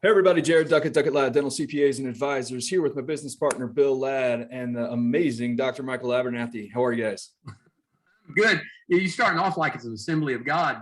Hey everybody, Jared Duckett, Duckett Ladd, Dental CPAs and Advisors, here with my business partner, Bill Ladd, and the amazing Dr. Michael Abernathy. How are you guys? Good. You're starting off like it's an assembly of God,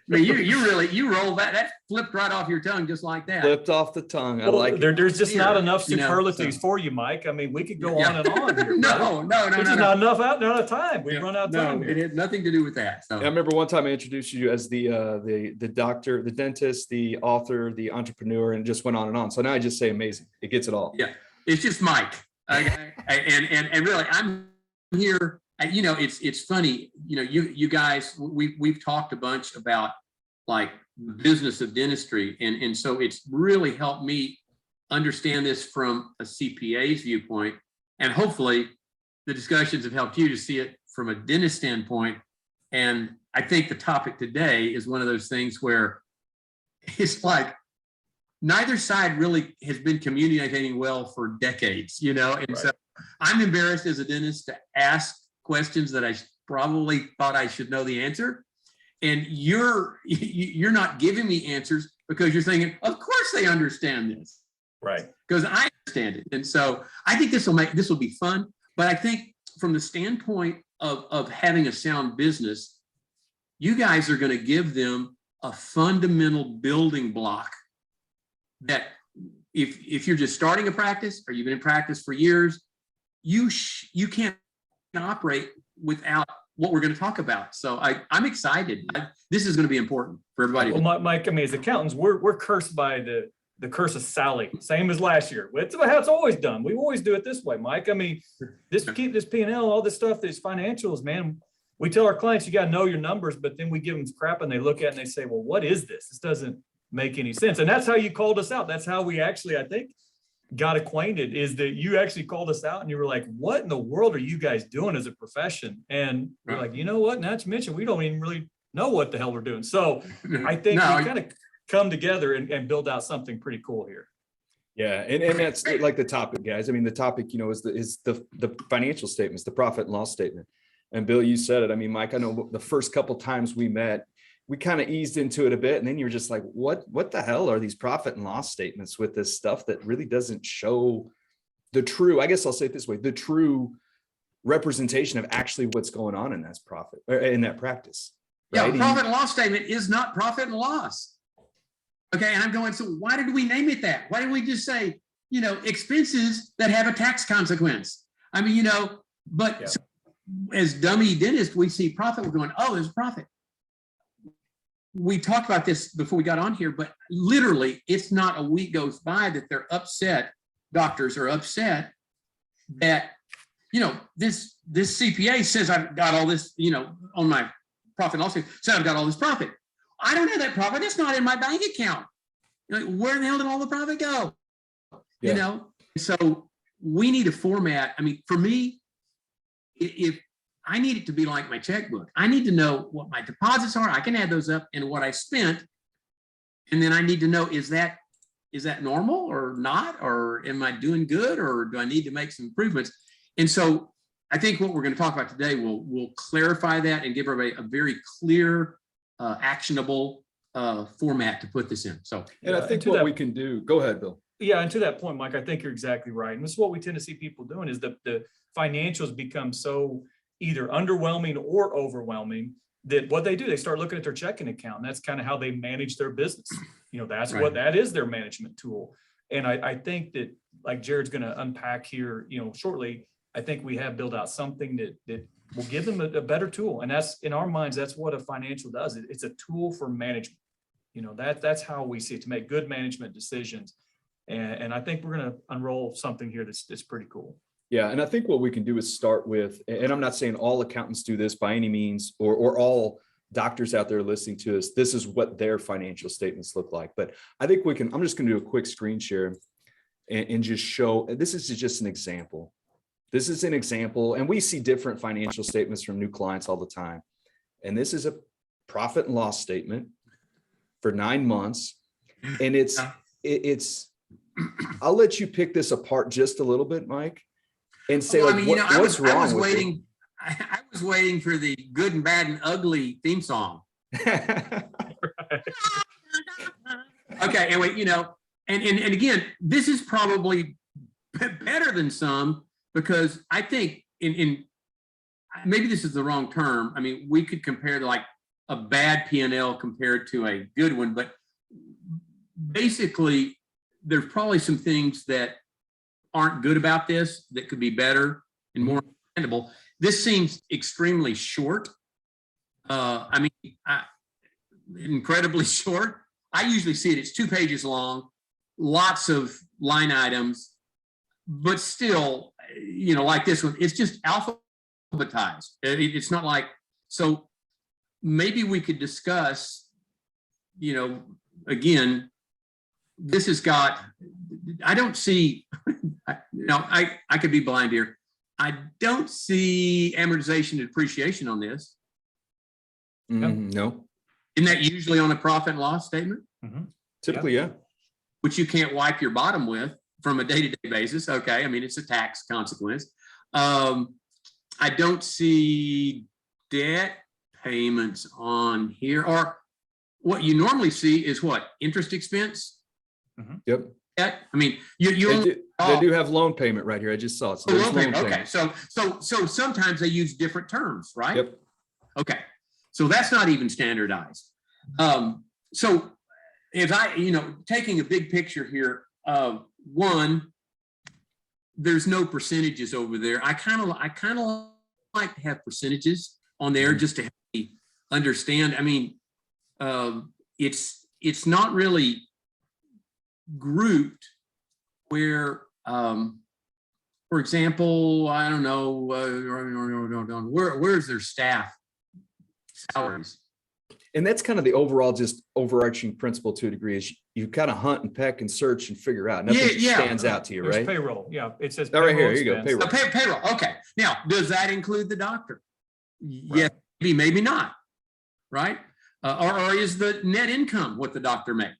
I mean, you roll that flipped right off your tongue just like that. Flipped off the tongue. I like it. There's just not enough superlatives for you, Mike. I mean, we could go on and on here. No. There's not enough time. We've run out of time. It had nothing to do with that. So. I remember one time I introduced you as the doctor, the dentist, the author, the entrepreneur, and it just went on and on. So now I just say amazing. It gets it all. Yeah, it's just Mike. Okay? and really, I'm here. It's funny. You guys, we've talked a bunch about like the business of dentistry, and so it's really helped me understand this from a CPA's viewpoint, and hopefully the discussions have helped you to see it from a dentist standpoint. And I think the topic today is one of those things where it's like neither side really has been communicating well for decades, and right. So I'm embarrassed as a dentist to ask questions that I probably thought I should know the answer. And you're not giving me answers because you're thinking, of course they understand this. Right. Because I understand it. And so I think this will be fun. But I think from the standpoint of having a sound business, you guys are going to give them a fundamental building block that if you're just starting a practice or you've been in practice for years, you can't operate without what we're going to talk about. So I'm excited. This is going to be important for everybody. Well, Mike, I mean, as accountants, we're cursed by the curse of Sally, same as last year. It's how it's always done. We always do it this way, Mike. I mean, this P&L, all this stuff, these financials, man, we tell our clients, you got to know your numbers, but then we give them crap and they look at it and they say, well, what is this? This doesn't make any sense. And that's how you called us out. That's how we actually, I think, got acquainted, is that you actually called us out and you were like, what in the world are you guys doing as a profession? And we're like, you know what, not to mention, we don't even really know what the hell we're doing. So I think we kind of come together and build out something pretty cool here. Yeah. And that's like the topic, guys. I mean, the topic, is the financial statements, the profit and loss statement. And Bill, you said it. I mean, Mike, I know the first couple times we met, we kind of eased into it a bit. And then you're just like, what the hell are these profit and loss statements with this stuff that really doesn't show the true, I guess I'll say it this way, the true representation of actually what's going on in that profit or in that practice. Right? Yeah, profit and loss statement is not profit and loss. Okay. And I'm going, so why did we name it that? Why didn't we just say, expenses that have a tax consequence? I mean, but yeah. So, as dummy dentists, we see profit, we're going, oh, there's profit. We talked about this before we got on here, but literally it's not a week goes by that they're upset. Doctors are upset that, this CPA says I've got all this, on my profit and loss, said I've got all this profit. I don't have that profit. It's not in my bank account. Where the hell did all the profit go? Yeah. So we need a format. I mean, for me, if I need it to be like my checkbook. I need to know what my deposits are. I can add those up and what I spent. And then I need to know, is that normal or not? Or am I doing good? Or do I need to make some improvements? And so I think what we're going to talk about today will clarify that and give everybody a very clear, actionable format to put this in. So, and I think what we can do, go ahead, Bill. Yeah, and to that point, Mike, I think you're exactly right. And this is what we tend to see people doing, is the financials become so either underwhelming or overwhelming that what they do, they start looking at their checking account, and that's kind of how they manage their business. That's right. What that is, their management tool. And I think that, like Jared's going to unpack here, shortly, I think we have built out something that will give them a better tool. And that's, in our minds, that's what a financial does. It's a tool for management. That's how we see it, to make good management decisions. And I think we're going to unroll something here that's pretty cool. Yeah. And I think what we can do is start with, and I'm not saying all accountants do this by any means, or all doctors out there listening to us, this is what their financial statements look like. But I think I'm just going to do a quick screen share and just show, this is just an example. This is an example, and we see different financial statements from new clients all the time. And this is a profit and loss statement for 9 months. And it's, I'll let you pick this apart just a little bit, Mike. And say, what's wrong? I was waiting for the good and bad and ugly theme song. Okay, and wait, and again, this is probably better than some, because I think in maybe this is the wrong term. I mean, we could compare to like a bad P&L compared to a good one, but basically there's probably some things that aren't good about this that could be better and more understandable. This seems extremely short. I mean, incredibly short. I usually see it, it's 2 pages long, lots of line items, but still, like this one, it's just alphabetized. It's not like, so maybe we could discuss, again, this has got, I don't see, I could be blind here. I don't see amortization and depreciation on this. No. Isn't that usually on a profit and loss statement? Typically, yeah. Which you can't wipe your bottom with from a day-to-day basis. Okay, I mean, it's a tax consequence. I don't see debt payments on here, or what you normally see is what? Interest expense? Yep. Debt? I mean, you They do have loan payment right here. I just saw it. So there's loan loan payment. Okay, payment. so sometimes they use different terms, right? Yep. Okay, so that's not even standardized. So if I, taking a big picture here, one, there's no percentages over there. I kind of like to have percentages on there just to help me understand. I mean, it's not really grouped where, for example, I don't know, where's their staff salaries? And that's kind of the overall, just overarching principle to a degree, is you kind of hunt and peck and search and figure out. Nothing stands out to you, There's right? payroll. Yeah, it says Oh, right here. payroll Here you go. expense. Payroll. Payroll. Okay. Now, does that include the doctor? Yeah, maybe not. Right? Or is the net income what the doctor made?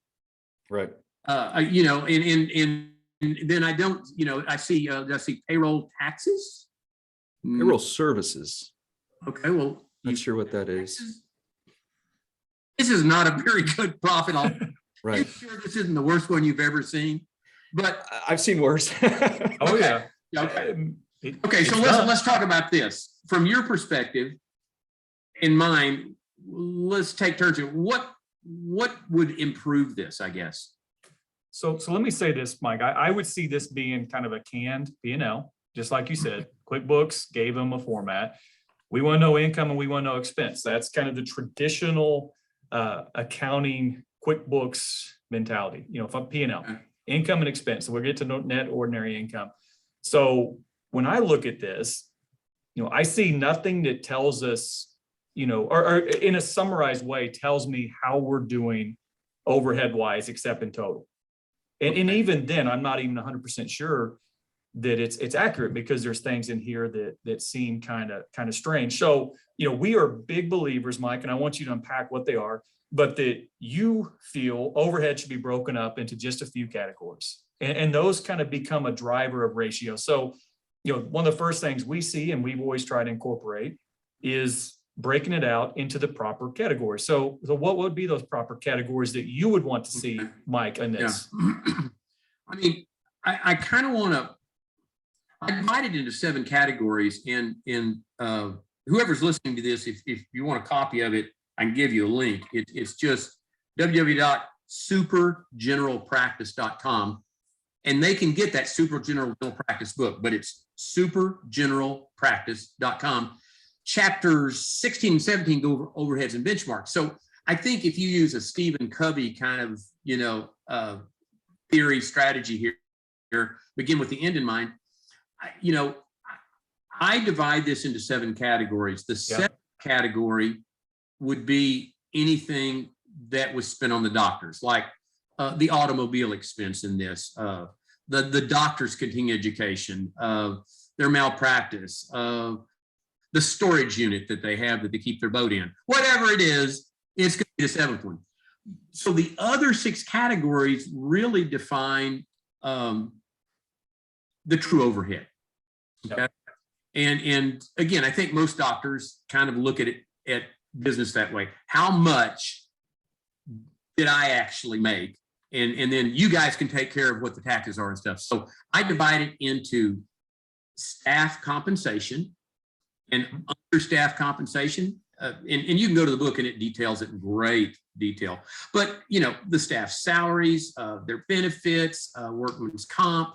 Right. And then I don't. I see payroll taxes. Payroll services. Okay. Well, Not sure what that is. This is not a very good profit. Right. I'm sure this isn't the worst one you've ever seen, but I've seen worse. Oh yeah. Okay. Okay. So let's talk about this from your perspective. In mine, let's take turns here. What would improve this, I guess? So let me say this, Mike. I would see this being kind of a canned P&L, just like you said. QuickBooks gave them a format. We want to know income and we want to know expense. That's kind of the traditional accounting QuickBooks mentality, from P&L, income and expense. So we'll get to net ordinary income. So when I look at this, I see nothing that tells us, or in a summarized way, tells me how we're doing overhead wise, except in total. And even then, I'm not even 100% sure that it's accurate, because there's things in here that seem kind of strange. So, we are big believers, Mike, and I want you to unpack what they are, but that you feel overhead should be broken up into just a few categories. And those kind of become a driver of ratio. So, one of the first things we see, and we've always tried to incorporate, is breaking it out into the proper categories. So what would be those proper categories that you would want to see, Mike, in this? Yeah. I mean, I kind of want to, I divided into 7 categories, and whoever's listening to this, if you want a copy of it, I can give you a link. It's just www.supergeneralpractice.com, and they can get that Super General Dental Practice book, but it's supergeneralpractice.com. Chapters 16 and 17 go over overheads and benchmarks. So I think if you use a Stephen Covey kind of, theory strategy here, begin with the end in mind, I divide this into 7 categories. The 7th category would be anything that was spent on the doctors, like the automobile expense in this, the doctor's continuing education, their malpractice, the storage unit that they have that they keep their boat in, whatever it is, it's going to be the 7th one. So the other 6 categories really define the true overhead. Okay. And again, I think most doctors kind of look at it at business that way. How much did I actually make? and then you guys can take care of what the taxes are and stuff. So I divide it into staff compensation and understaff compensation. And you can go to the book and it details it in great detail. But, you know, the staff salaries, their benefits, workman's comp,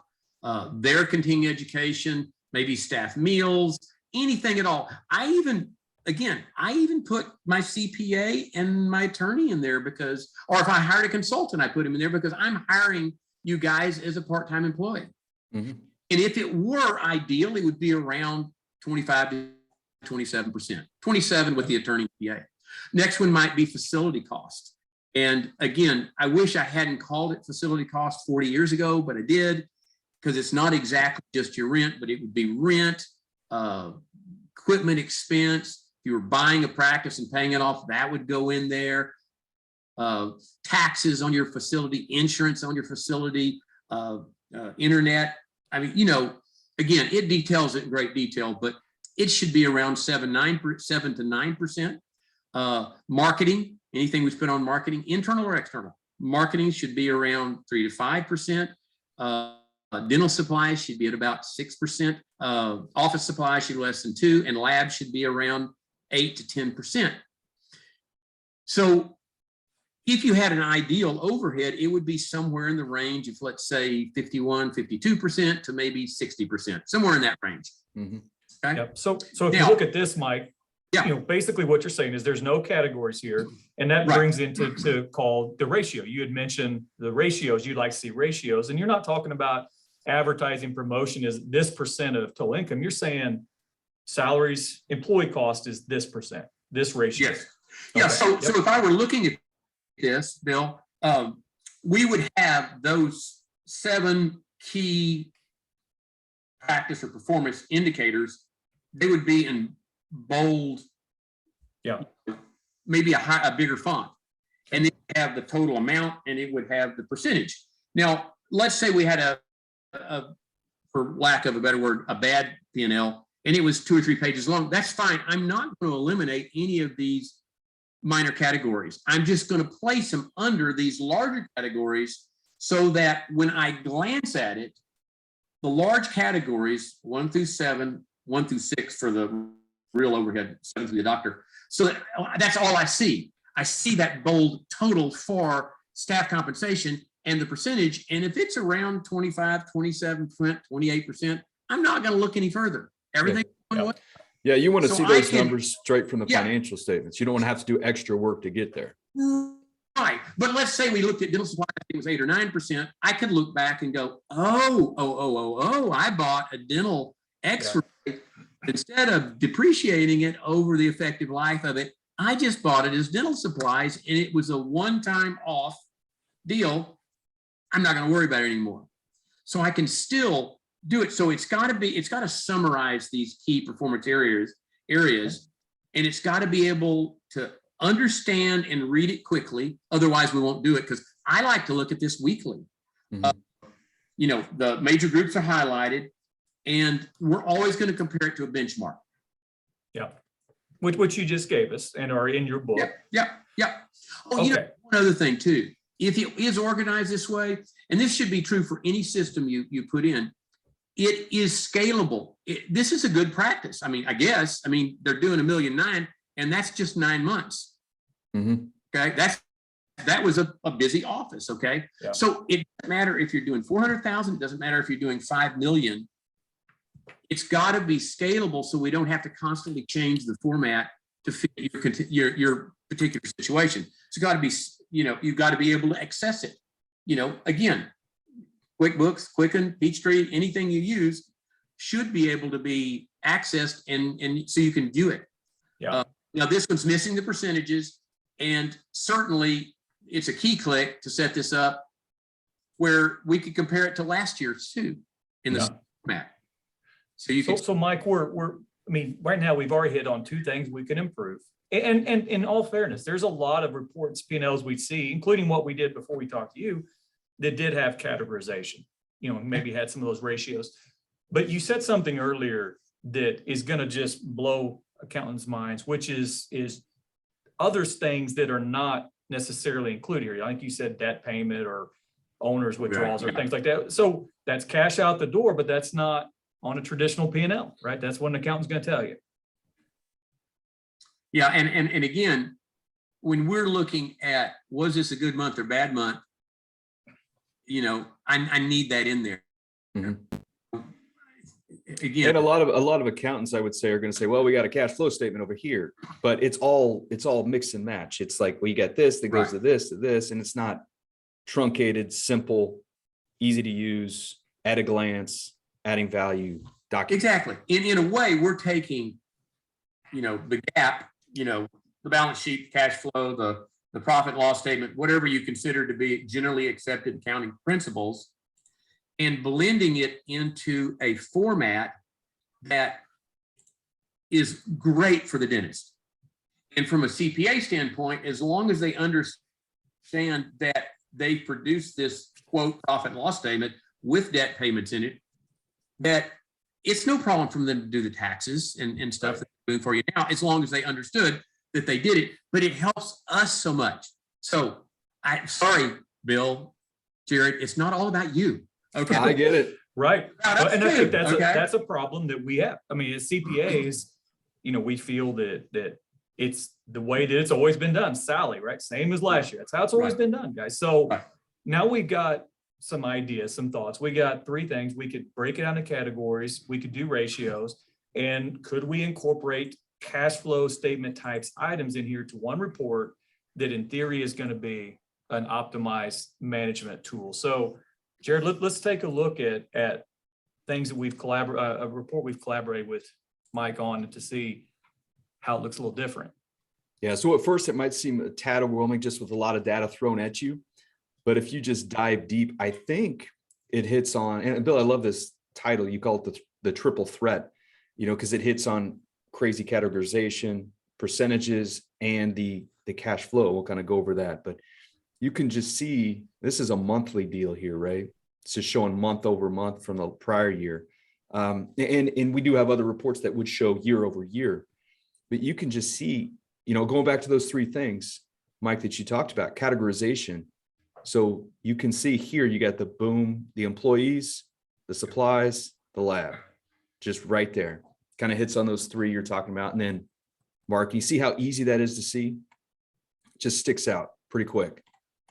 their continuing education, maybe staff meals, anything at all. I even put my CPA and my attorney in there because, or if I hired a consultant, I put him in there because I'm hiring you guys as a part-time employee. And if it were ideal, it would be around 25 to 27%, 27 with the attorney PA. Next one might be facility cost. And again, I wish I hadn't called it facility cost 40 years ago, but I did, because it's not exactly just your rent, but it would be rent, equipment expense. If you were buying a practice and paying it off, that would go in there. Taxes on your facility, insurance on your facility, internet. I mean, you know, again, it details it in great detail, but it should be around 7 to 9%. Marketing, anything we spend on marketing, internal or external. Marketing should be around 3 to 5%. Dental supplies should be at about 6%. Office supplies should be less than 2%, and lab should be around 8 to 10%. So if you had an ideal overhead, it would be somewhere in the range of, let's say, 51, 52% to maybe 60%, somewhere in that range. Okay. Yep. So if you look at this, Mike, yeah, you know, basically what you're saying is there's no categories here, and that brings into called the ratio. You had mentioned the ratios. You'd like to see ratios, and you're not talking about advertising promotion is this percent of total income. You're saying salaries, employee cost is this percent, this ratio. Yes. Yeah. So if I were looking at this, Bill, we would have those 7 key practice or performance indicators. They would be in bold, maybe a bigger font, and then have the total amount, and it would have the percentage. Now, let's say we had a for lack of a better word, a bad P&L, and it was 2 or 3 pages long. That's fine. I'm not going to eliminate any of these minor categories. I'm just going to place them under these larger categories so that when I glance at it, the large categories 1 through 7, 1 through 6 for the real overhead, 7 for the doctor. So that's all I see. I see that bold total for staff compensation and the percentage. And if it's around 25, 27%, 28%, I'm not going to look any further. Everything. Yeah, you want to see those numbers straight from the financial statements. You don't want to have to do extra work to get there. Right. But let's say we looked at dental supplies, it was 8 or 9%. I could look back and go, I bought a dental X-ray. Instead of depreciating it over the effective life of it, I just bought it as dental supplies, and it was a one-time off deal. I'm not going to worry about it anymore. So I can still do it. So it's got to summarize these key performance areas, and it's got to be able to understand and read it quickly. Otherwise, we won't do it, because I like to look at this weekly. You know, the major groups are highlighted, and we're always going to compare it to a benchmark. Yeah, which you just gave us and are in your book. Yeah. Oh, you know, one other thing too. If it is organized this way, and this should be true for any system you put in, it is scalable. This is a good practice. I mean, they're doing $1.9 million, and that's just 9 months. Okay, that was a busy office. Okay, so it doesn't matter if you're doing 400,000. It doesn't matter if you're doing 5 million. It's got to be scalable, so we don't have to constantly change the format to fit your particular situation. It's got to be, you know, you've got to be able to access it. You know, again, QuickBooks, Quicken, Peachtree, anything you use should be able to be accessed, and so you can view it. Now this one's missing the percentages, and certainly it's a key click to set this up where we could compare it to last year's too in the format. So you can. So Mike, right now we've already hit on 2 things we can improve. And in all fairness, there's a lot of reports, P&Ls we see, including what we did before we talked to you, that did have categorization, you know, maybe had some of those ratios. But you said something earlier that is going to just blow accountants' minds, which is other things that are not necessarily included here. I think you said debt payment or owner's withdrawals or things like that. So that's cash out the door, but that's not on a traditional P&L, right? That's what an accountant's going to tell you. Yeah, and again, when we're looking at, was this a good month or bad month? You know, I need that in there. Again, And a lot of accountants, I would say, are going to say, well, we got a cash flow statement over here, but it's all mix and match. It's like, well, you got this that goes to this, and it's not truncated, simple, easy to use, at a glance, adding value document. exactly. In a way, we're taking, you know, the gap, you know, the balance sheet, cash flow, the profit and loss statement, whatever you consider to be generally accepted accounting principles, and blending it into a format that is great for the dentist. And from a CPA standpoint, as long as they understand that they produce this quote profit and loss statement with debt payments in it, that it's no problem for them to do the taxes and stuff that they're doing for you now, as long as they understood that they did it. But it helps us so much. So sorry, Bill, Jared, it's not all about you. Okay, I get it. Right. Now, And I think that's that's a problem that we have. I mean, as CPAs, you know, we feel that it's the way that it's always been done. Sally, right? Same as last year. That's how it's always been done, guys. So now we've got some ideas, some thoughts. We got three things. We could break it out into categories. We could do ratios. And could we incorporate cash flow statement types items in here to one report that in theory is going to be an optimized management tool? So Jared, let's take a look at things that we've a report we've collaborated with Mike on to see how it looks a little different. Yeah, so at first it might seem a tad overwhelming just with a lot of data thrown at you. But if you just dive deep, I think it hits on, and Bill, I love this title. You call it the triple threat, you know, because it hits on crazy categorization, percentages, and the cash flow. We'll kind of go over that. But you can just see this is a monthly deal here, right? It's just showing month over month from the prior year. And we do have other reports that would show year over year. But you can just see, you know, going back to those three things, Mike, that you talked about, categorization. So you can see here, you got the boom, the employees, the supplies, the lab, just right there. Kind of hits on those three you're talking about. And then, Mark, you see how easy that is to see? Just sticks out pretty quick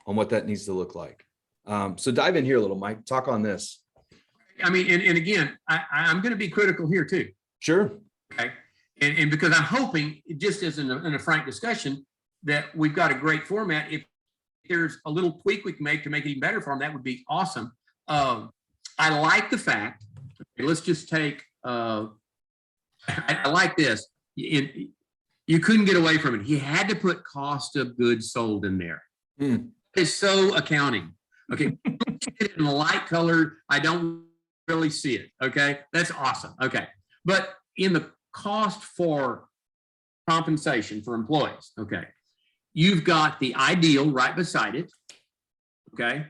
on what that needs to look like. So dive in here a little, Mike. Talk on this. I mean, and again, I'm going to be critical here too. Sure. Okay. And because I'm hoping, just as in a frank discussion, that we've got a great format. If there's a little tweak we can make to make it even better for them, that would be awesome. I like the fact, let's just take, I like this. You couldn't get away from it. He had to put cost of goods sold in there. It's so accounting. Okay. In a light color, I don't really see it. Okay. That's awesome. Okay. But in the cost for compensation for employees, okay, you've got the ideal right beside it. Okay.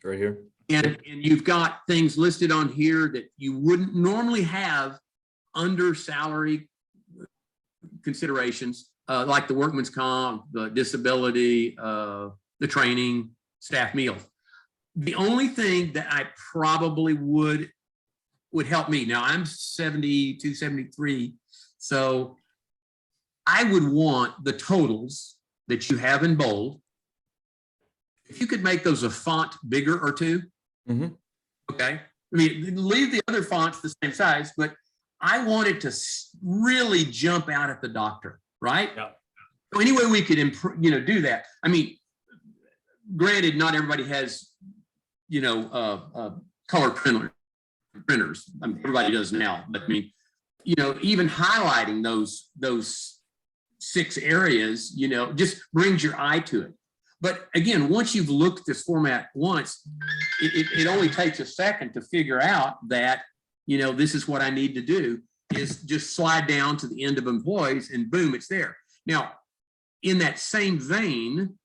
Right here. And you've got things listed on here that you wouldn't normally have under salary considerations, like the workman's comp, the disability, the training, staff meals. The only thing that I probably would help me, now I'm 72, 73, so I would want the totals that you have in bold. If you could make those a font bigger or two, okay. I mean, leave the other fonts the same size, but I want it to really jump out at the doctor, right? Yeah. So any way we could improve, you know, do that. I mean, granted, not everybody has, you know, color printers. I mean, everybody does now, but I mean, you know, even highlighting those 6 areas, you know, just brings your eye to it. But again, once you've looked at this format once, it only takes a second to figure out that, you know, this is what I need to do, is just slide down to the end of employees and boom, it's there. Now, in that same vein,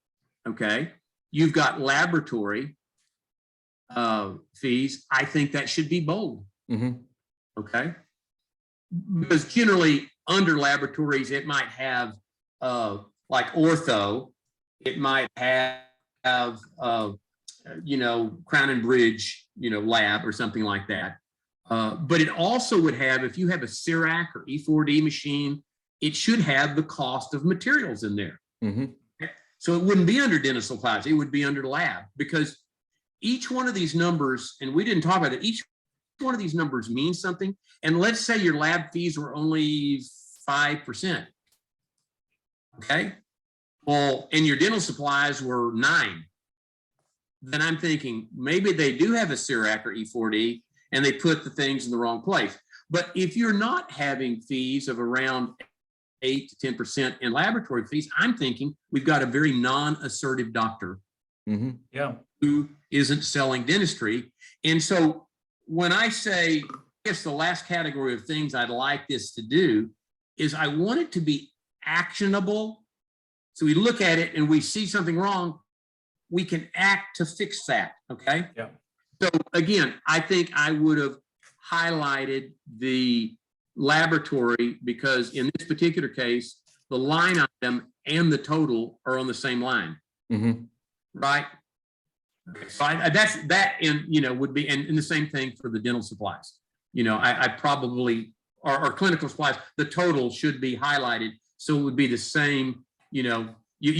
okay, you've got laboratory fees. I think that should be bold. Okay. Because generally under laboratories, it might have like ortho, it might have Crown and Bridge, lab or something like that. But it also would have, if you have a CIRAC or E4D machine, it should have the cost of materials in there. Mhm. So it wouldn't be under dental supplies, it would be under lab, because each one of these numbers, and we didn't talk about it, each one of these numbers means something. And let's say your lab fees were only 5%. Okay. Well, and your dental supplies were 9. Then I'm thinking maybe they do have a CIRAC or E4D and they put the things in the wrong place. But if you're not having fees of around 8 to 10% in laboratory fees, I'm thinking we've got a very non-assertive doctor Yeah. who isn't selling dentistry. And so when I say, I guess the last category of things I'd like this to do is I want it to be actionable. So we look at it and we see something wrong, we can act to fix that, okay? Yeah. So again, I think I would have highlighted the laboratory because in this particular case, the line item and the total are on the same line, right? Okay, so that's that, and would be, and the same thing for the dental supplies. I probably or clinical supplies, the total should be highlighted, so it would be the same. You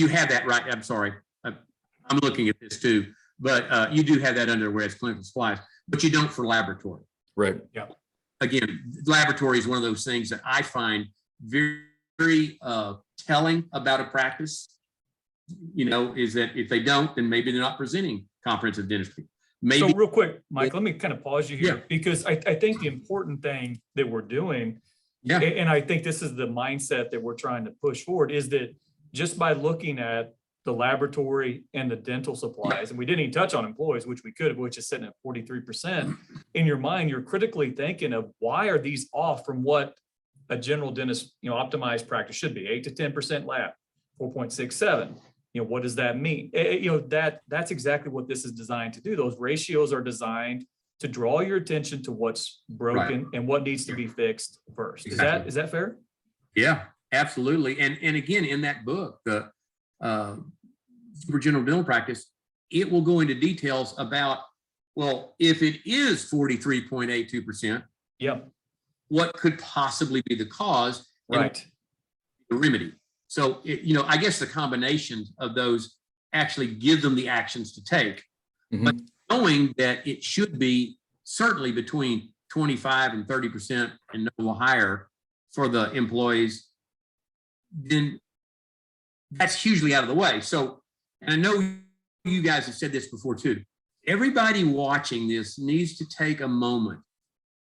have that right. I'm sorry, I'm looking at this too, but you do have that under where it's clinical supplies, but you don't for laboratory. Right. Yeah. Again, laboratory is one of those things that I find very, very telling about a practice. Is that if they don't, then maybe they're not presenting comprehensive dentistry. Maybe. So real quick, Mike, let me kind of pause you here Yeah. because I think the important thing that we're doing, Yeah. and I think this is the mindset that we're trying to push forward, is that just by looking at the laboratory and the dental supplies, and we didn't even touch on employees, which we could have, which is sitting at 43%. In your mind, you're critically thinking of why are these off from what a general dentist, optimized practice should be, 8 to 10% lab, 4.67. What does that mean? That's exactly what this is designed to do. Those ratios are designed to draw your attention to what's broken and what needs to be fixed first. Exactly. Is that fair? Yeah, absolutely. And again, in that book, the Super General Dental Practice, it will go into details about, well, if it is 43.82%, what could possibly be the cause, Right? The remedy. So, I guess the combination of those actually give them the actions to take, but knowing that it should be certainly between 25 and 30% and no higher for the employees, then that's hugely out of the way. So, and I know you guys have said this before too, everybody watching this needs to take a moment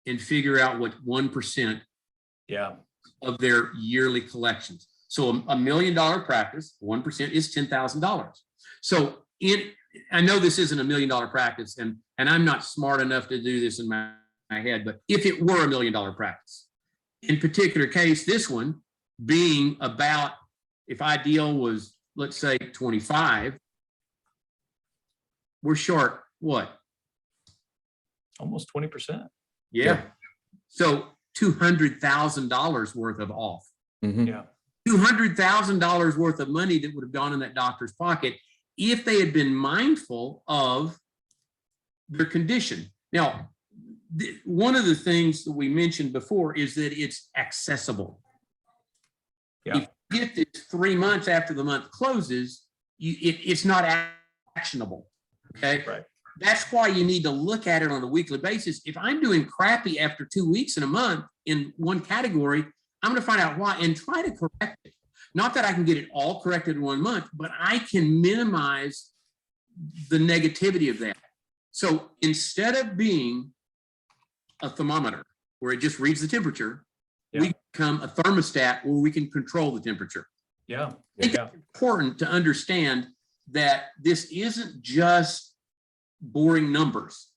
and figure out what 1% of their yearly collections. So $1 million practice, 1% is $10,000. So I know this isn't $1 million practice, and I'm not smart enough to do this in my head, but if it were $1 million practice, in particular case, this one being about, if ideal was, let's say 25, we're short what? Almost 20%. Yeah. So $200,000 worth of off. Yeah. $200,000 worth of money that would have gone in that doctor's pocket if they had been mindful of their condition. Now, one of the things that we mentioned before is that it's accessible. Yeah. If you get this 3 months after the month closes, it's not actionable. Okay. Right. That's why you need to look at it on a weekly basis. If I'm doing crappy after 2 weeks in a month in one category, I'm going to find out why and try to correct it. Not that I can get it all corrected in 1 month, but I can minimize the negativity of that. So instead of being a thermometer where it just reads the temperature, we become a thermostat where we can control the temperature. Yeah. I think it's important to understand that this isn't just boring numbers.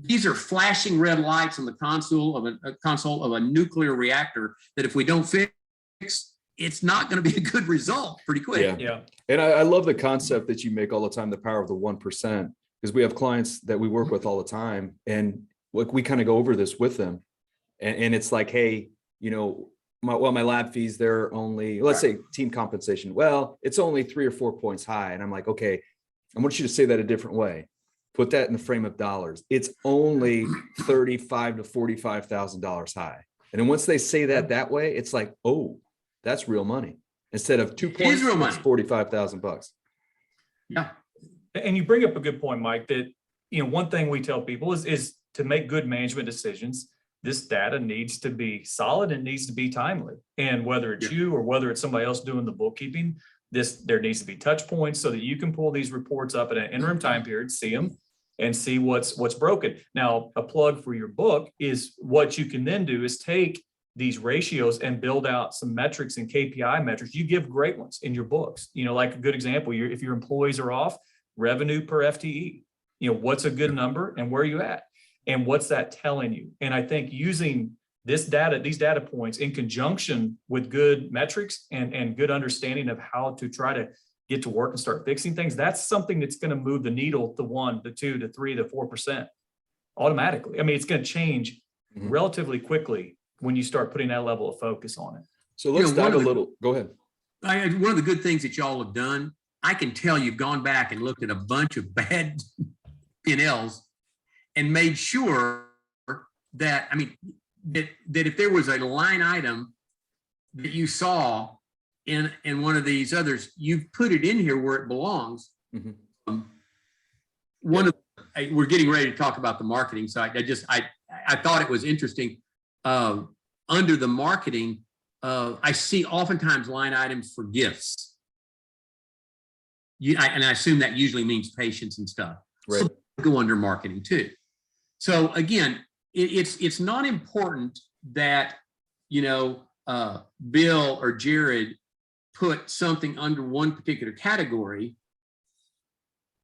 These are flashing red lights on the console of a nuclear reactor that if we don't fix, it's not going to be a good result pretty quick. Yeah. And I love the concept that you make all the time, the power of the 1%, because we have clients that we work with all the time. And like, we kind of go over this with them. And it's like, hey, my lab fees, they're only, let's say team compensation. Well, it's only 3 or 4 points high. And I'm like, okay, I want you to say that a different way. Put that in the frame of dollars. It's only $35,000 to $45,000 high. And then once they say that way, it's like, oh, that's real money. Instead of 2 points, real money. it's $45,000. Yeah. And you bring up a good point, Mike, that, one thing we tell people is to make good management decisions, this data needs to be solid and needs to be timely. And whether it's you or whether it's somebody else doing the bookkeeping, there needs to be touch points so that you can pull these reports up at an interim time period, see them, and see what's broken. Now, a plug for your book is what you can then do is take these ratios and build out some metrics and KPI metrics. You give great ones in your books. Like a good example, if your employees are off, revenue per FTE, what's a good number and where are you at? And what's that telling you? And I think using these data points in conjunction with good metrics and good understanding of how to try to get to work and start fixing things, that's something that's going to move the needle to 1, to 2, to 3, to 4% automatically. I mean, it's going to change relatively quickly when you start putting that level of focus on it. So let's dive a little. Go ahead. One of the good things that y'all have done, I can tell you've gone back and looked at a bunch of bad P&Ls and made sure that, that if there was a line item that you saw in one of these others, you've put it in here where it belongs. We're getting ready to talk about the marketing side. I thought it was interesting. Under the marketing, I see oftentimes line items for gifts. And I assume that usually means patients and stuff. Right. So go under marketing too. So again, it's not important that, Bill or Jared put something under one particular category.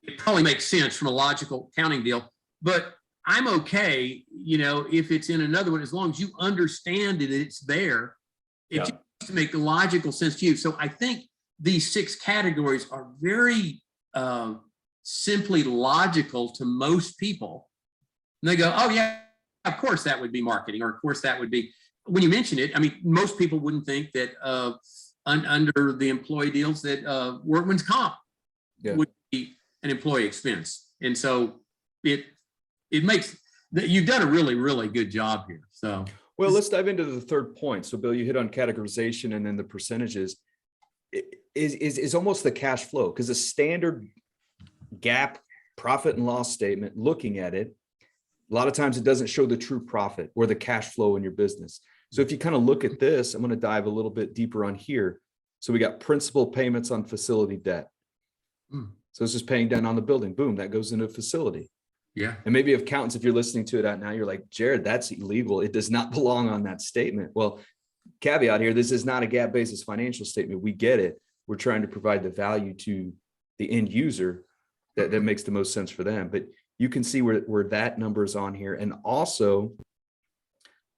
It probably makes sense from a logical accounting deal, but I'm okay, if it's in another one, as long as you understand that it's there, it just to make the logical sense to you. So I think these 6 categories are very simply logical to most people. And they go, oh yeah, of course that would be marketing, or of course that would be, when you mention it, most people wouldn't think that under the employee deals that workman's comp would be an employee expense. And so it makes that you've done a really, really good job here. So, well, let's dive into the third point. So Bill, you hit on categorization and then the percentages is almost the cash flow, because a standard GAAP profit and loss statement, looking at it, a lot of times it doesn't show the true profit or the cash flow in your business. So if you kind of look at this, I'm going to dive a little bit deeper on here. So we got principal payments on facility debt. So it's just paying down on the building. Boom, that goes into a facility. Yeah. And maybe accountants, if you're listening to it out now, you're like, Jared, that's illegal. It does not belong on that statement. Well, caveat here, this is not a GAAP basis financial statement. We get it. We're trying to provide the value to the end user that makes the most sense for them. But you can see where that number is on here. And also,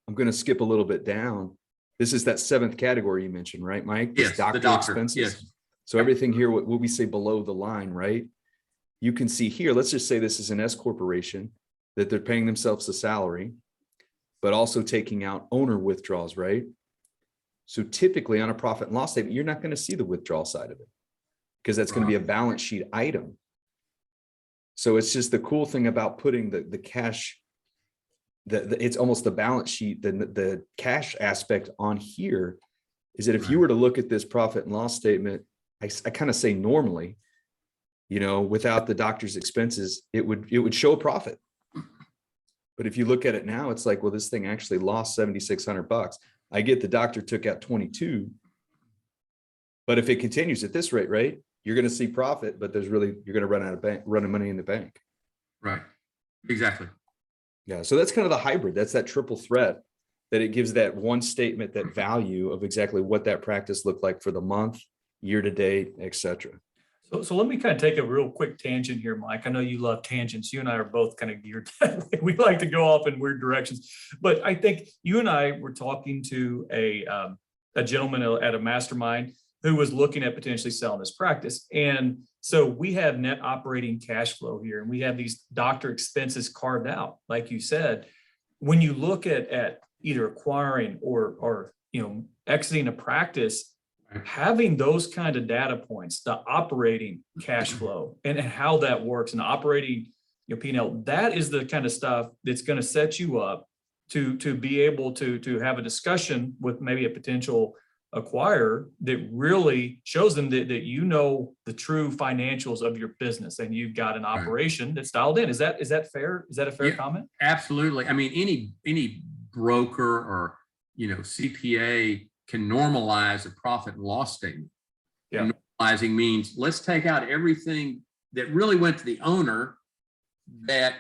I'm going to skip a little bit down. This is that 7th category you mentioned, right, Mike? Yes, doctor the doctor expenses. Yes. So everything here, what we say below the line, right? You can see here, let's just say this is an S corporation, that they're paying themselves a salary, but also taking out owner withdrawals, right? So typically on a profit and loss statement, you're not going to see the withdrawal side of it, because that's going to be a balance sheet item. So it's just the cool thing about putting the cash, it's almost the balance sheet, the cash aspect on here, is that if you were to look at this profit and loss statement, I kind of say normally, without the doctor's expenses, it would show a profit. But if you look at it now, it's like, well, this thing actually lost $7,600. I get the doctor took out 22, but if it continues at this rate, right, you're going to see profit, but you're going to run out of money in the bank. Right. Exactly. Yeah. So that's kind of the hybrid. That's that triple threat, that it gives that one statement, that value of exactly what that practice looked like for the month, year to date, et cetera. So let me kind of take a real quick tangent here, Mike. I know you love tangents. You and I are both kind of geared that way. We like to go off in weird directions. But I think you and I were talking to a gentleman at a mastermind who was looking at potentially selling this practice. And so we have net operating cash flow here, and we have these doctor expenses carved out. Like you said, when you look at either acquiring or exiting a practice, Having those kind of data points, the operating cash flow and how that works and operating your P&L, that is the kind of stuff that's going to set you up to be able to have a discussion with maybe a potential acquirer that really shows them that you know the true financials of your business and you've got an operation that's dialed in. Is that fair? Is that a fair comment? Absolutely. I mean, any broker or CPA can normalize a profit and loss statement. Yeah. And normalizing means let's take out everything that really went to the owner that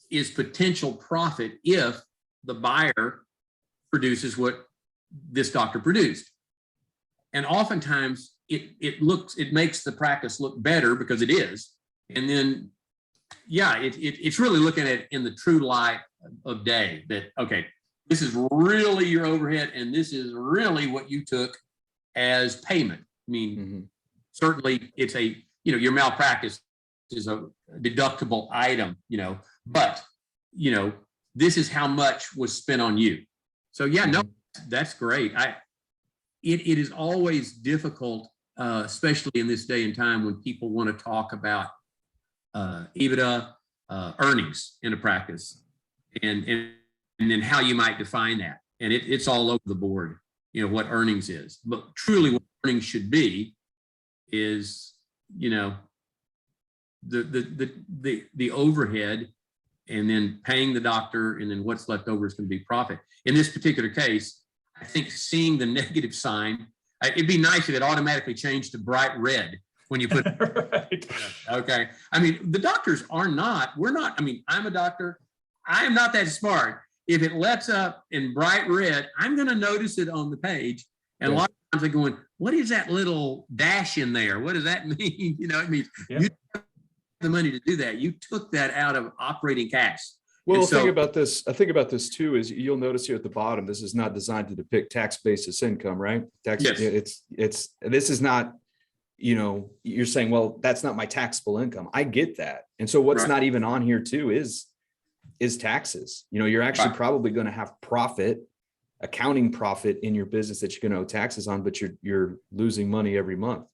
is potential profit if the buyer produces what this doctor produced. And oftentimes it makes the practice look better because it is. And then, it's really looking at it in the true light of day that, okay, this is really your overhead and this is really what you took as payment. I mean, certainly it's your malpractice is a deductible item, but, this is how much was spent on you. So that's great. It is always difficult, especially in this day and time when people want to talk about EBITDA earnings in a practice and then how you might define that. And it's all over the board, what earnings is. But truly what earnings should be is, the overhead and then paying the doctor and then what's left over is going to be profit. In this particular case, I think seeing the negative sign, it'd be nice if it automatically changed to bright red when you put Right. Okay. I mean, the doctors I'm a doctor. I am not that smart. If it lets up in bright red, I'm going to notice it on the page. And a lot of times they're going, what is that little dash in there? What does that mean? It means you have the money to do that. You took that out of operating cash. Well, I think about this too, is you'll notice here at the bottom, this is not designed to depict tax basis income, right? This is not, you're saying, well, that's not my taxable income. I get that. And so what's not even on here too is taxes. You're actually probably going to have accounting profit in your business that you're going to owe taxes on, but you're losing money every month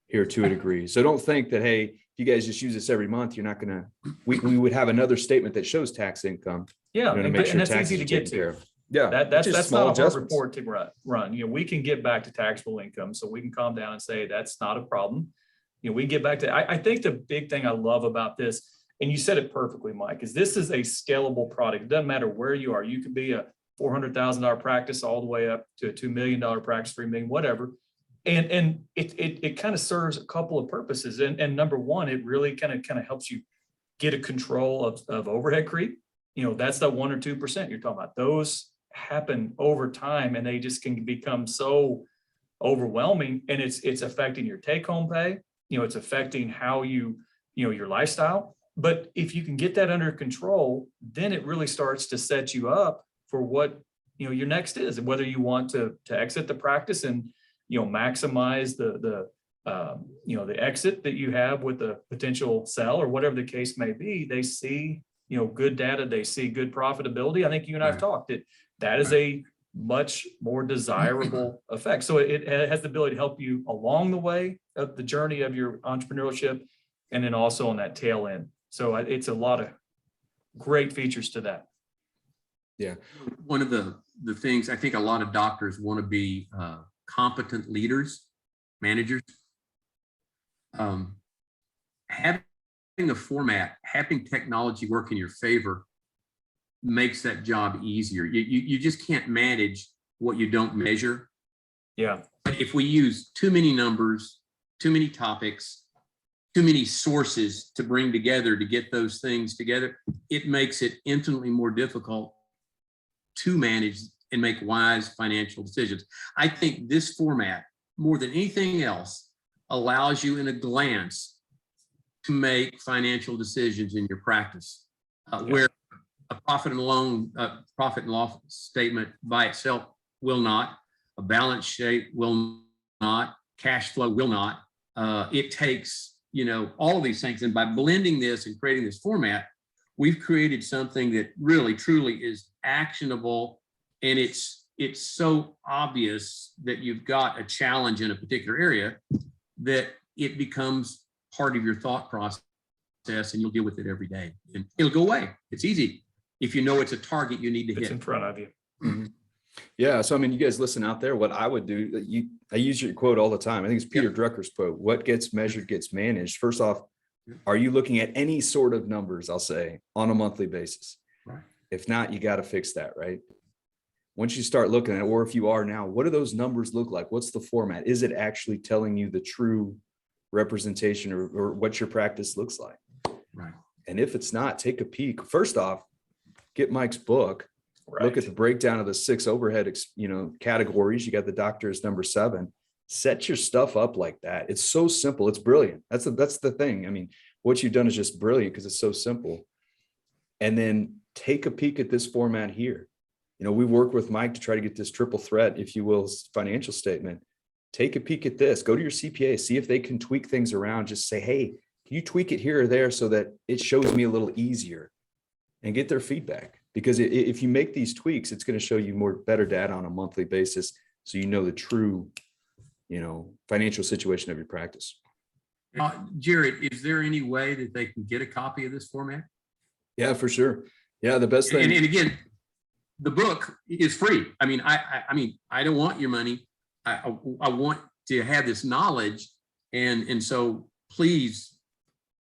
here to a degree. So don't think that, hey, if you guys just use this every month, you're not going to, we would have another statement that shows tax income. Yeah. To make sure that's taxes easy to are get taken care to. of. Yeah. That's not a hard report to run. We can get back to taxable income, so we can calm down and say, that's not a problem. We can get back to, I think the big thing I love about this, and you said it perfectly, Mike, is this is a scalable product. It doesn't matter where you are. You could be a $400,000 practice all the way up to a $2 million practice, $3 million, whatever. And it kind of serves a couple of purposes. And number one, it really kind of helps you get a control of overhead creep. That's the 1 or 2% you're talking about. Those happen over time and they just can become so overwhelming, and it's affecting your take-home pay. It's affecting how your lifestyle. But if you can get that under control, then it really starts to set you up for what your next is, and whether you want to exit the practice and maximize the exit that you have with the potential sell or whatever the case may be. They see good data, they see good profitability. I think you and I've talked that is a much more desirable effect. So it has the ability to help you along the way of the journey of your entrepreneurship, and then also on that tail end. So it's a lot of great features to that. Yeah. One of the things I think a lot of doctors want to be competent leaders, managers. Having a format, having technology work in your favor makes that job easier. You just can't manage what you don't measure. Yeah. But if we use too many numbers, too many topics, too many sources to bring together to get those things together, it makes it infinitely more difficult to manage and make wise financial decisions. I think this format, more than anything else, allows you in a glance to make financial decisions in your practice, where a profit and loss statement by itself will not, a balance sheet will not, cash flow will not. It takes, all of these things. And by blending this and creating this format, we've created something that really, truly is actionable, and it's it's so obvious that you've got a challenge in a particular area that it becomes part of your thought process, and you'll deal with it every day, and it'll go away. It's easy if you know it's a target you need to It's hit. in front of you. Mhm. Yeah. So, I mean, you guys listen out there, what I would do, I use your quote all the time. I think it's Peter Drucker's quote, what gets measured gets managed. First off, are you looking at any sort of numbers, I'll say, on a monthly basis? Right. If not, you got to fix that, right? Once you start looking at it, or if you are now, what do those numbers look like? What's the format? Is it actually telling you the true representation or what your practice looks like? Right. And if it's not, take a peek. First off, get Mike's book. Look at the breakdown of the 6 overhead, categories. You got the doctor's number 7. Set your stuff up like that. It's so simple. It's brilliant. That's the thing. I mean, what you've done is just brilliant because it's so simple. And then take a peek at this format here. We work with Mike to try to get this triple threat, if you will, financial statement. Take a peek at this. Go to your CPA, see if they can tweak things around. Just say, hey, can you tweak it here or there so that it shows me a little easier, and get their feedback. Because if you make these tweaks, it's going to show you better data on a monthly basis. So you know the true, financial situation of your practice. Jared, is there any way that they can get a copy of this format? Yeah, for sure. Yeah, the best thing. And again, the book is free. I mean, I don't want your money. I want to have this knowledge. And so please,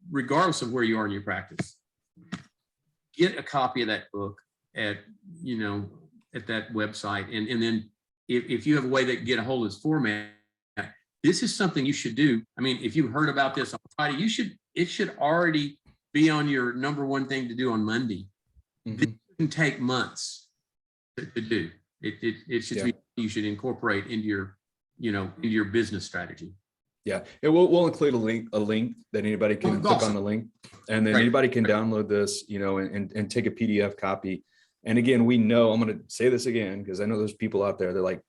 regardless of where you are in your practice, get a copy of that book at that website. And then if you have a way that get a hold of this format, this is something you should do. I mean, if you heard about this on Friday, it should already be on your number one thing to do on Monday. Mhm. This can take months to do. It should be, you should incorporate into your business strategy. Yeah, and we'll include a link that anybody can click on the link, and then anybody can download this, and take a PDF copy. And again, we know, I'm going to say this again, because I know there's people out there, they're like,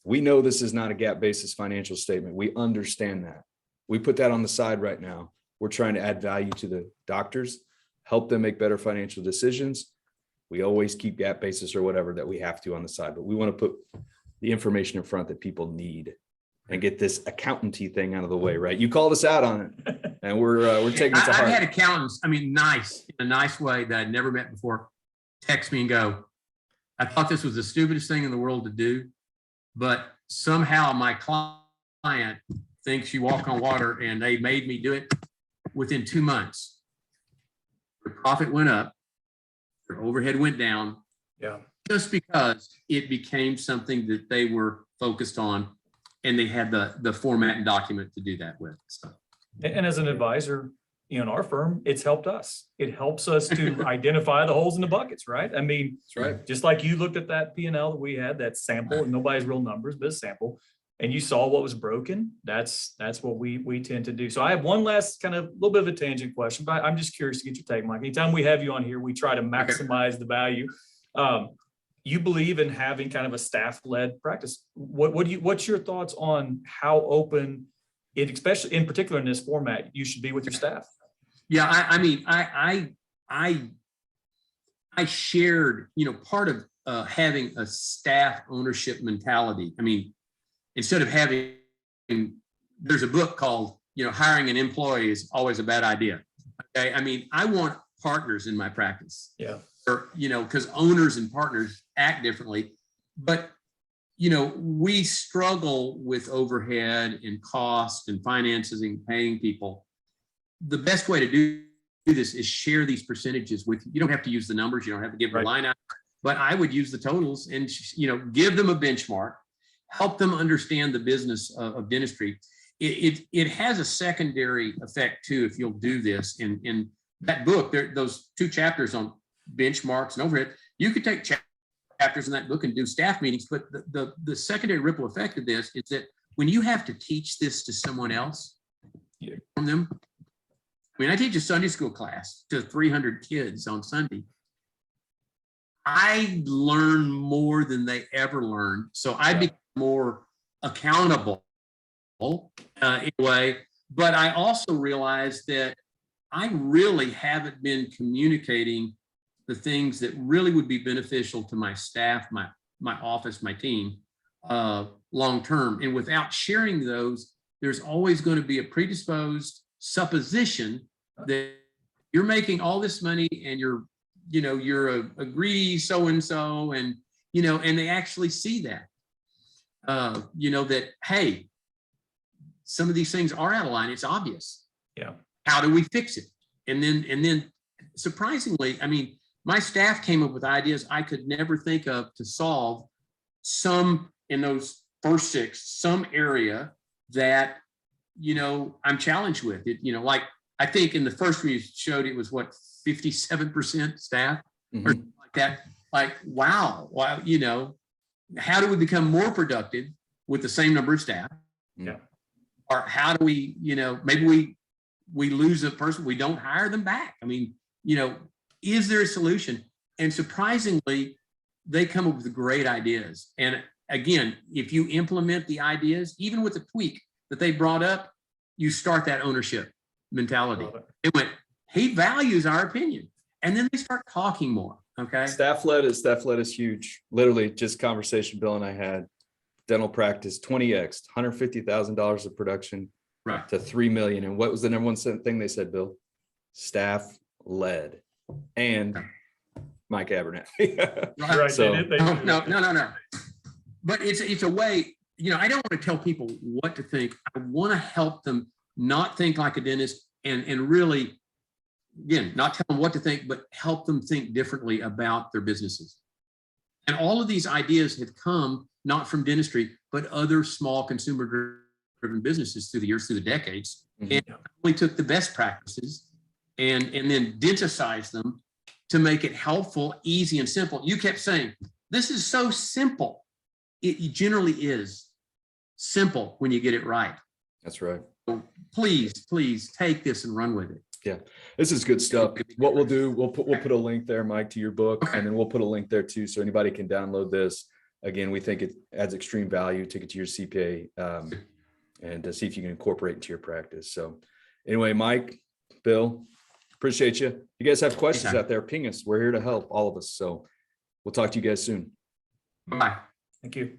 we know this is not a gap basis financial statement. We understand that. We put that on the side right now. We're trying to add value to the doctors, help them make better financial decisions. We always keep gap basis or whatever that we have to on the side, but we want to put the information in front that people need and get this accountancy thing out of the way, right? You called us out on it, and we're taking it to heart. I've had accountants, in a nice way that I'd never met before, text me and go, I thought this was the stupidest thing in the world to do, but somehow my client thinks you walk on water, and they made me do it. Within 2 months, their profit went up, their overhead went down. Yeah. Just because it became something that they were focused on, and they had the format and document to do that with. So. And as an advisor, in our firm, it's helped us. It helps us to identify the holes in the buckets, right? I mean, That's right. Just like you looked at that P&L that we had, that sample, and nobody's real numbers, but a sample, and you saw what was broken. That's what we tend to do. So I have one last kind of little bit of a tangent question, but I'm just curious to get your take, Mike. Anytime we have you on here, we try to maximize the value. You believe in having kind of a staff-led practice. What's your thoughts on how open it, especially in particular in this format, you should be with your staff? Yeah, I shared, part of having a staff ownership mentality. I mean, instead of having, there's a book called, hiring an employee is always a bad idea. Okay, I mean, I want partners in my practice. Yeah. Or, because owners and partners act differently, but we struggle with overhead and cost and finances and paying people. The best way to do this is share these percentages with you. You don't have to use the numbers. You don't have to give the line out, but I would use the totals and, give them a benchmark, help them understand the business of dentistry. It has a secondary effect too, if you'll do this. In that book, those 2 chapters on benchmarks and overhead, you could take chapters in that book and do staff meetings, but the secondary ripple effect of this is that when you have to teach this to someone else, from them. I mean, I teach a Sunday school class to 300 kids on Sunday. I learn more than they ever learned. So I become more accountable in a way, but I also realized that I really haven't been communicating the things that really would be beneficial to my staff, my office, my team, long term. And without sharing those, there's always going to be a predisposed supposition that you're making all this money and you're a greedy so-and-so, and they actually see that, that, hey, some of these things are out of line. It's obvious. Yeah. How do we fix it? And then surprisingly, I mean, my staff came up with ideas I could never think of to solve some in those first six, some area that, I'm challenged with it, like I think in the first we showed it was what, 57% staff or something like that. Like, wow, how do we become more productive with the same number of staff? Yeah. Or how do we, maybe we lose a person, we don't hire them back. I mean, is there a solution? And surprisingly, they come up with great ideas. And again, if you implement the ideas, even with the tweak that they brought up, you start that ownership mentality. It went, he values our opinion. And then they start talking more. Okay. Staff led is huge. Literally just conversation Bill and I had. Dental practice 20x, $150,000 of production right to 3 million. And what was the number one thing they said, Bill? Staff led and Mike Abernathy. right. So No. But it's a way, I don't want to tell people what to think. I want to help them not think like a dentist and really, again, not tell them what to think, but help them think differently about their businesses. And all of these ideas have come not from dentistry, but other small consumer-driven businesses through the years, through the decades. And we took the best practices and then denticized them to make it helpful, easy, and simple. You kept saying, this is so simple. It generally is simple when you get it right. That's right. So please take this and run with it. Yeah, this is good stuff. What we'll do, we'll put a link there, Mike, to your book, and then we'll put a link there too, so anybody can download this. Again, we think it adds extreme value. Take it to your CPA and to see if you can incorporate into your practice. So anyway, Mike, Bill, appreciate you. You guys have questions out there, ping us. We're here to help, all of us. So we'll talk to you guys soon. Bye. Thank you.